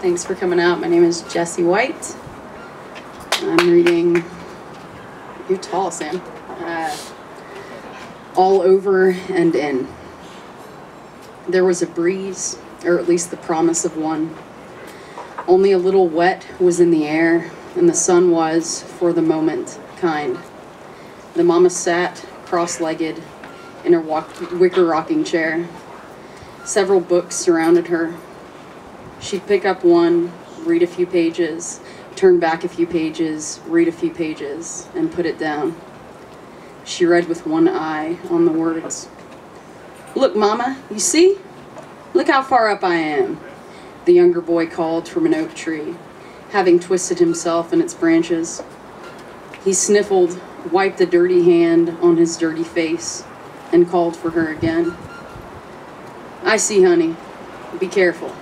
Thanks for coming out. My name is Jessie White. I'm reading, you're tall, Sam, All Over and In. There was a breeze, or at least the promise of one. Only a little wet was in the air, and the sun was, for the moment, kind. The mama sat, cross-legged, in her wicker rocking chair. Several books surrounded her. She'd pick up one, read a few pages, turn back a few pages, read a few pages, and put it down. She read with one eye on the words. "Look, Mama, you see? Look how far up I am," the younger boy called from an oak tree, having twisted himself in its branches. He sniffled, wiped a dirty hand on his dirty face, and called for her again. "I see, honey. Be careful."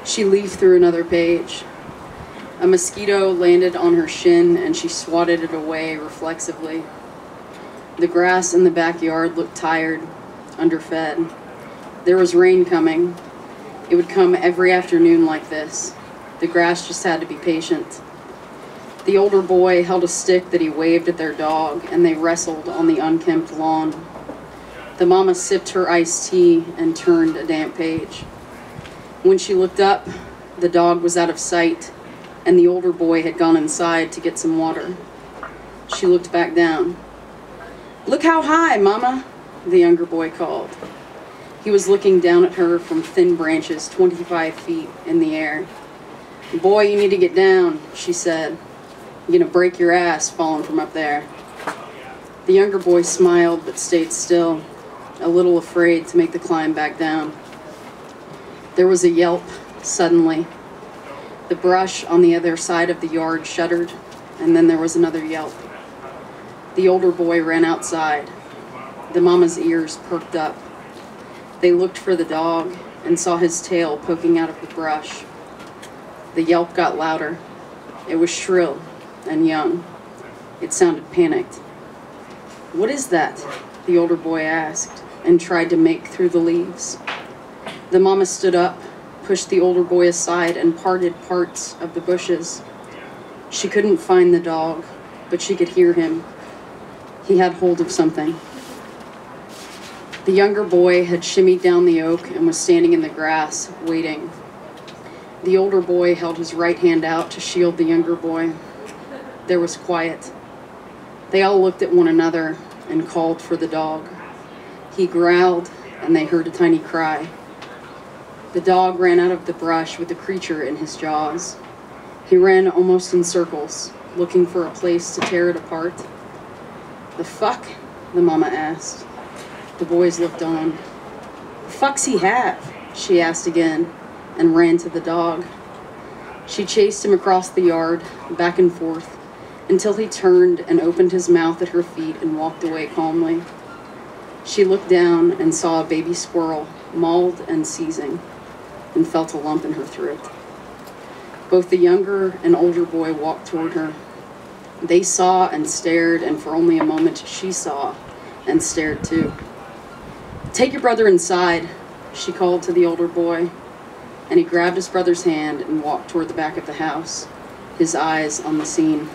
She leafed through another page. A mosquito landed on her shin, and she swatted it away reflexively. The grass in the backyard looked tired, underfed. There was rain coming. It would come every afternoon like this. The grass just had to be patient. The older boy held a stick that he waved at their dog, and they wrestled on the unkempt lawn. The mama sipped her iced tea and turned a damp page. When she looked up, the dog was out of sight, and the older boy had gone inside to get some water. She looked back down. "Look how high, Mama," the younger boy called. He was looking down at her from thin branches 25 feet in the air. "Boy, you need to get down," she said. "You're gonna break your ass falling from up there." The younger boy smiled but stayed still, a little afraid to make the climb back down. There was a yelp, suddenly. The brush on the other side of the yard shuddered, and then there was another yelp. The older boy ran outside. The mama's ears perked up. They looked for the dog and saw his tail poking out of the brush. The yelp got louder. It was shrill and young. It sounded panicked. "What is that?" the older boy asked, and tried to make through the leaves. The mama stood up, pushed the older boy aside, and parted parts of the bushes. She couldn't find the dog, but she could hear him. He had hold of something. The younger boy had shimmied down the oak and was standing in the grass, waiting. The older boy held his right hand out to shield the younger boy. There was quiet. They all looked at one another and called for the dog. He growled, and they heard a tiny cry. The dog ran out of the brush with the creature in his jaws. He ran almost in circles, looking for a place to tear it apart. "The fuck?" the mama asked. The boys looked on. "The fuck's he have?" she asked again, and ran to the dog. She chased him across the yard, back and forth, until he turned and opened his mouth at her feet and walked away calmly. She looked down and saw a baby squirrel, mauled and seizing, and felt a lump in her throat. Both the younger and older boy walked toward her. They saw and stared, and for only a moment she saw and stared too. "Take your brother inside," she called to the older boy, and he grabbed his brother's hand and walked toward the back of the house, his eyes on the scene.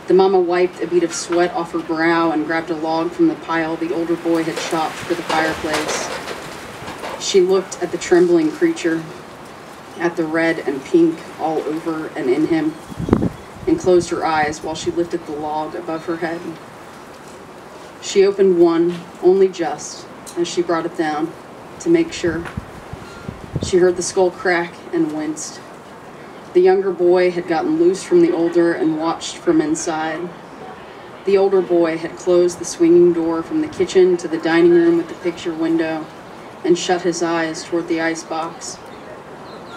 The mama wiped a bead of sweat off her brow and grabbed a log from the pile the older boy had chopped for the fireplace. She looked at the trembling creature, at the red and pink all over and in him, and closed her eyes while she lifted the log above her head. She opened one, only just, as she brought it down, to make sure. She heard the skull crack and winced. The younger boy had gotten loose from the older and watched from inside. The older boy had closed the swinging door from the kitchen to the dining room with the picture window and shut his eyes toward the icebox.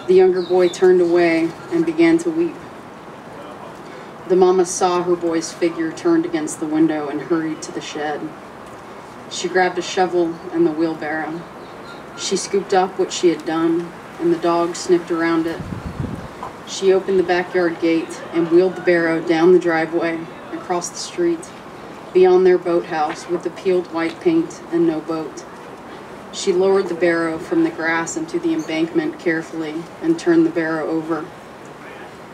The younger boy turned away and began to weep. The mama saw her boy's figure turned against the window and hurried to the shed. She grabbed a shovel and the wheelbarrow. She scooped up what she had done, and the dog sniffed around it. She opened the backyard gate and wheeled the barrow down the driveway, across the street, beyond their boathouse with the peeled white paint and no boat. She lowered the barrow from the grass into the embankment carefully and turned the barrow over.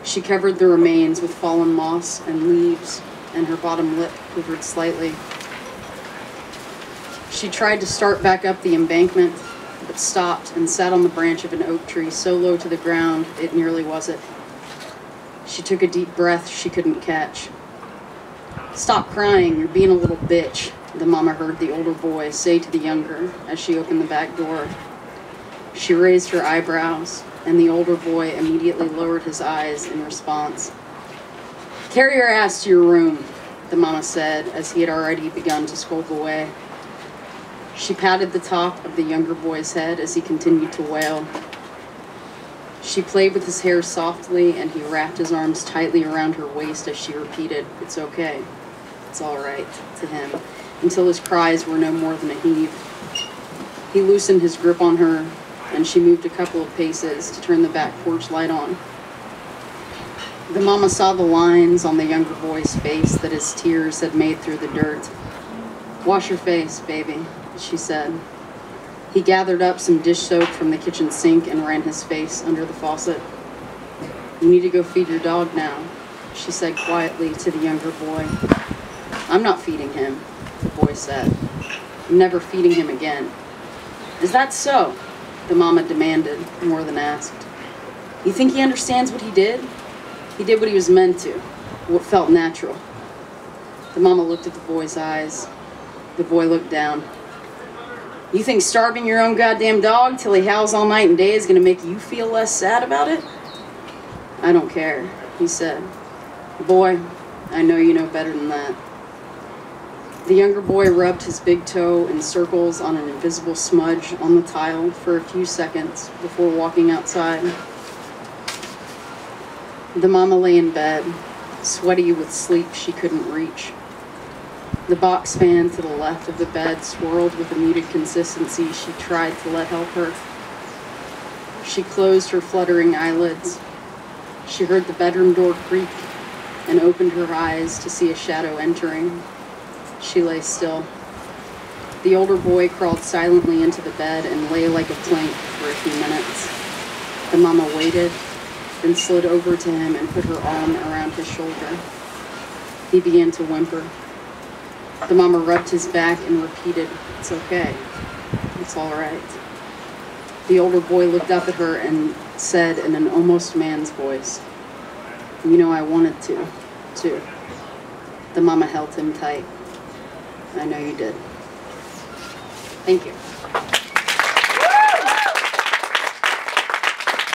She covered the remains with fallen moss and leaves, and her bottom lip quivered slightly. She tried to start back up the embankment, but stopped and sat on the branch of an oak tree so low to the ground it nearly was it. She took a deep breath she couldn't catch. "Stop crying, you're being a little bitch," the mama heard the older boy say to the younger as she opened the back door. She raised her eyebrows, and the older boy immediately lowered his eyes in response. "Carry your ass to your room," the mama said as he had already begun to skulk away. She patted the top of the younger boy's head as he continued to wail. She played with his hair softly, and he wrapped his arms tightly around her waist as she repeated, "It's okay, it's all right," to him, until his cries were no more than a heave. He loosened his grip on her, and she moved a couple of paces to turn the back porch light on. The mama saw the lines on the younger boy's face that his tears had made through the dirt. "Wash your face, baby," she said. He gathered up some dish soap from the kitchen sink and ran his face under the faucet. "You need to go feed your dog now," she said quietly to the younger boy. "I'm not feeding him," the boy said. "I'm never feeding him again." "Is that so?" the mama demanded, more than asked. "You think he understands what he did?" "He did what he was meant to, what felt natural." The mama looked at the boy's eyes. The boy looked down. "You think starving your own goddamn dog till he howls all night and day is gonna make you feel less sad about it?" "I don't care," he said. "Boy, I know you know better than that." The younger boy rubbed his big toe in circles on an invisible smudge on the tile for a few seconds before walking outside. The mama lay in bed, sweaty with sleep she couldn't reach. The box fan to the left of the bed swirled with a muted consistency she tried to let help her. She closed her fluttering eyelids. She heard the bedroom door creak and opened her eyes to see a shadow entering. She lay still. The older boy crawled silently into the bed and lay like a plank for a few minutes. The mama waited, then slid over to him and put her arm around his shoulder. He began to whimper. The mama rubbed his back and repeated, "It's okay. It's all right." The older boy looked up at her and said in an almost man's voice, "You know I wanted to, too." The mama held him tight. "I know you did." Thank you.